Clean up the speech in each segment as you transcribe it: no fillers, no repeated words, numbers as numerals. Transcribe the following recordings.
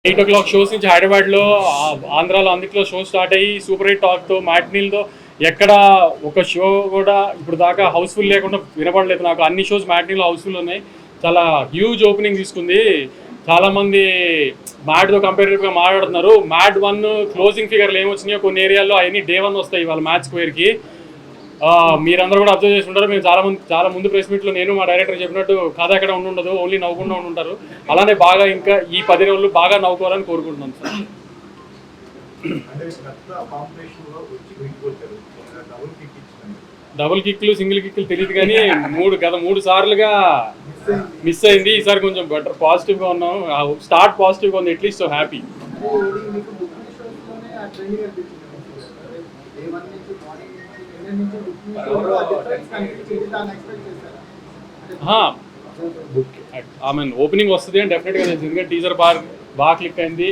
8 o'clock shows నుంచి హైదరాబాద్లో ఆంధ్రాలో అందుట్లో షో స్టార్ట్ అయ్యి సూపర్ హిట్ టాక్తో మ్యాట్నీలతో ఎక్కడ ఒక షో కూడా ఇప్పుడు దాకా హౌస్ఫుల్ లేకుండా వినపడలేదు నాకు. అన్ని షోస్ మ్యాట్నీలో హౌస్ఫుల్ ఉన్నాయి. చాలా హ్యూజ్ ఓపెనింగ్ తీసుకుంది. చాలామంది మ్యాట్తో కంపేరేటివ్గా మాట్లాడుతున్నారు. మ్యాట్ 1 క్లోజింగ్ ఫిగర్లు ఏమొచ్చినాయో కొన్ని ఏరియాల్లో అవన్నీ డే 1 వస్తాయి వాళ్ళ మ్యాచ్ స్క్వేర్కి. మీరందరూ కూడా అబ్జర్వ్ చేస్తుంటారు. మేము చాలా ముందు ప్రెస్ మీట్లో నేను మా డైరెక్టర్ చెప్పినట్టు కథ ఎక్కడ ఉండదు, ఓన్లీ నవ్వుకుండా ఉంటారు. అలానే బాగా ఇంకా ఈ 10 రోజులు బాగా నవ్వుకోవాలని కోరుకుంటున్నాం సార్. డబుల్ కిక్లు సింగిల్ కిక్లు తెలియదు కానీ 3 సార్లుగా మిస్ అయింది. ఈసారి కొంచెం బెటర్ పాజిటివ్గా ఉన్నాం. స్టార్ట్ పాజిటివ్గా ఉంది. At least happy. ఓపెనింగ్ వస్తుంది అని డెఫినెట్గా తెలుసు. ఎందుకంటే టీజర్ బాగా క్లిక్ అయింది.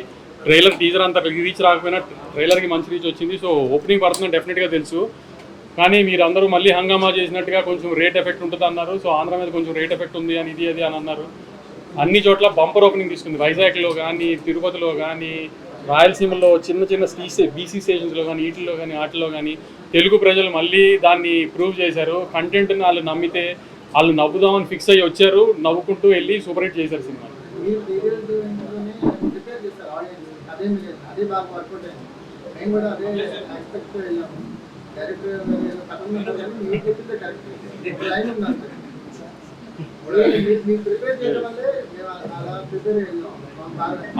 టీజర్ అంతా రీచ్ రాకపోయినా ట్రైలర్కి మంచి రీచ్ వచ్చింది. సో ఓపెనింగ్ పడుతుందని డెఫినెట్గా తెలుసు. కానీ మీరు అందరూ మళ్ళీ హంగామా చేసినట్టుగా కొంచెం రేట్ ఎఫెక్ట్ ఉంటుంది అన్నారు. సో ఆంధ్ర మీద కొంచెం రేట్ ఎఫెక్ట్ ఉంది అని ఇది అని అన్నారు. అన్ని చోట్ల బంపర్ ఓపెనింగ్ తీసుకుంది. వైజాగ్లో కానీ, తిరుపతిలో కానీ, రాయలసీమలో చిన్న బీసీ స్టేషన్స్లో కానీ, వాటిలో కానీ తెలుగు ప్రజలు మళ్ళీ దాన్ని ప్రూవ్ చేశారు. కంటెంట్ని వాళ్ళు నమ్మితే వాళ్ళు నవ్వుదామని ఫిక్స్ అయ్యి వచ్చారు. నవ్వుకుంటూ వెళ్ళి సూపర్ హిట్ చేశారు సినిమా.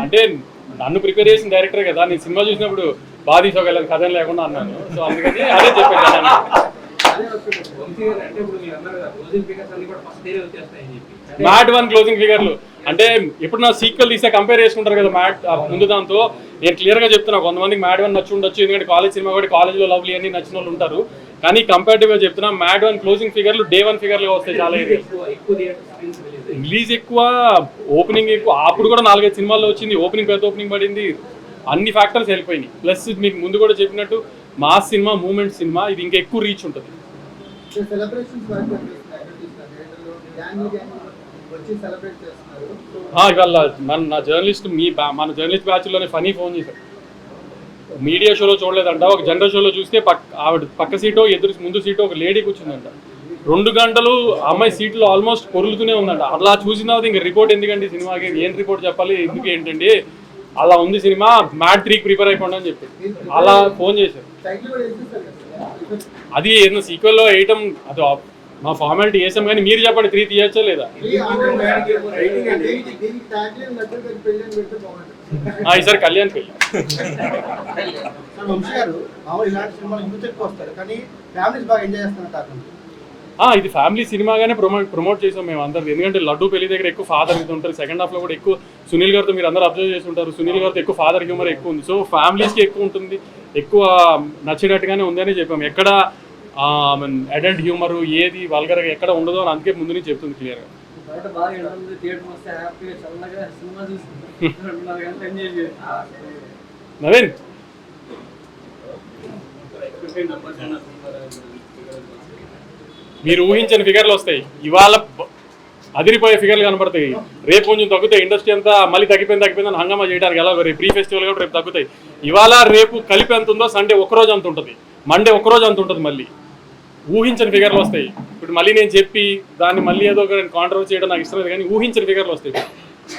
అంటే నన్ను ప్రిపేర్ చేసిన డైరెక్టర్ కదా, నేను సినిమా చూసినప్పుడు బాగా తీసుకోగలను కథ లేకుండా అన్నాను. సో అందుకని అదే చెప్పాను. మ్యాట్ 1 క్లోజింగ్ ఫిగర్లు అంటే ఇప్పుడు నా సీక్వెల్ తీసే కంపేర్ చేసుకుంటారు కదా మ్యాట్ ముందు దాంతో. నేను క్లియర్గా చెప్తున్నా, కొంతమందికి మ్యాట్ 1 నచ్చి ఉండొచ్చు, ఎందుకంటే కాలేజ్ సినిమా కూడా కాలేజ్లో లవ్లీ అన్ని నచ్చిన వాళ్ళు ఉంటారు. కానీ కంపేరిటివ్గా చెప్తున్నా మ్యాట్ 1 క్లోజింగ్ ఫిగర్లు డే 1 ఫిగర్లుగా వస్తాయి. చాలా రిలీజ్ ఎక్కువ, ఓపెనింగ్ ఎక్కువ. అప్పుడు కూడా 4-5 సినిమాల్లో వచ్చింది. ఓపెనింగ్ పెద్ద ఓపెనింగ్ పడింది. అన్ని ఫ్యాక్టర్స్ వెళ్ళిపోయినాయి. ప్లస్ మీకు ముందు కూడా చెప్పినట్టు మాస్ సినిమా, మూమెంట్ సినిమా, ఇది ఇంకా ఎక్కువ రీచ్ ఉంటుంది. ఇవాళ మన జర్నలిస్ట్ బ్యాచ్లోనే ఫనీ ఫోన్ చేశారు. మీడియా షోలో చూడలేదంట, ఒక జనరల్ షోలో చూస్తే ఆవిడ పక్క సీటో ముందు సీటో ఒక లేడీ కూర్చుందంట. 2 గంటలు అమ్మాయి సీట్లో ఆల్మోస్ట్ పొరులుతూనే ఉందంట. అలా చూసిన తర్వాత ఇంకా రిపోర్ట్ ఎందుకండి సినిమాకి, ఏం రిపోర్ట్ చెప్పాలి, ఎందుకు ఏంటండి, అలా ఉంది సినిమా, మ్యాట్ 3కి ప్రిపేర్ అయిపోండి అని చెప్పి అలా ఫోన్ చేశారు. అది ఏదైనా సీక్వెల్లో వేయటం అది మా ఫార్మాలిటీ చేసాం. కానీ మీరు చెప్పండి 3 తీయచ్చా లేదా? ఈసారి కళ్యాణ్ పెళ్ళి. ఇది ఫ్యామిలీ సినిమాగానే ప్రమోట్ చేసాం మేము అందరు. ఎందుకంటే లడ్డూ పెళ్లి దగ్గర ఎక్కువ ఫాదర్ ఇది ఉంటుంది. సెకండ్ హాఫ్లో కూడా ఎక్కువ సునీల్ గారితో మీరు అందరూ అబ్జర్వ్ చేస్తుంటారు. సునీల్ గారితో ఎక్కువ ఫాదర్ హ్యూమర్ ఎక్కువ ఉంది. సో ఫ్యామిలీస్కి ఎక్కువ ఉంటుంది, ఎక్కువ నచ్చినట్టుగానే ఉంది అని చెప్పాము. ఎక్కడ అడల్ట్ హ్యూమరు ఏది వల్గర్గా ఎక్కడ ఉండదో అని అందుకే ముందు నుంచి చెప్తుంది క్లియర్గా. నవీన్ మీరు ఊహించని ఫిగర్లు వస్తాయి. ఇవాళ అదిరిపోయే ఫిగర్లు కనపడతాయి. రేపు కొంచెం తగ్గుతాయి. ఇండస్ట్రీ అంతా మళ్ళీ తగ్గిపోయిందని హంగామా చేయడానికి ఎలా రేపు ప్రీ ఫెస్టివల్ కూడా రేపు తగ్గుతాయి. ఇవాళ రేపు కలిపి ఎంత ఉందో సండే ఒక్కరోజు అంత ఉంటుంది, మండే ఒక్కరోజు అంత ఉంటుంది. మళ్ళీ ఊహించని ఫిగర్లు వస్తాయి. ఇప్పుడు మళ్ళీ నేను చెప్పి దాన్ని మళ్ళీ ఏదో ఒక కాంట్రవర్సీ చేయడం నాకు ఇష్టం లేదు, కానీ ఊహించని ఫిగర్లు వస్తాయి.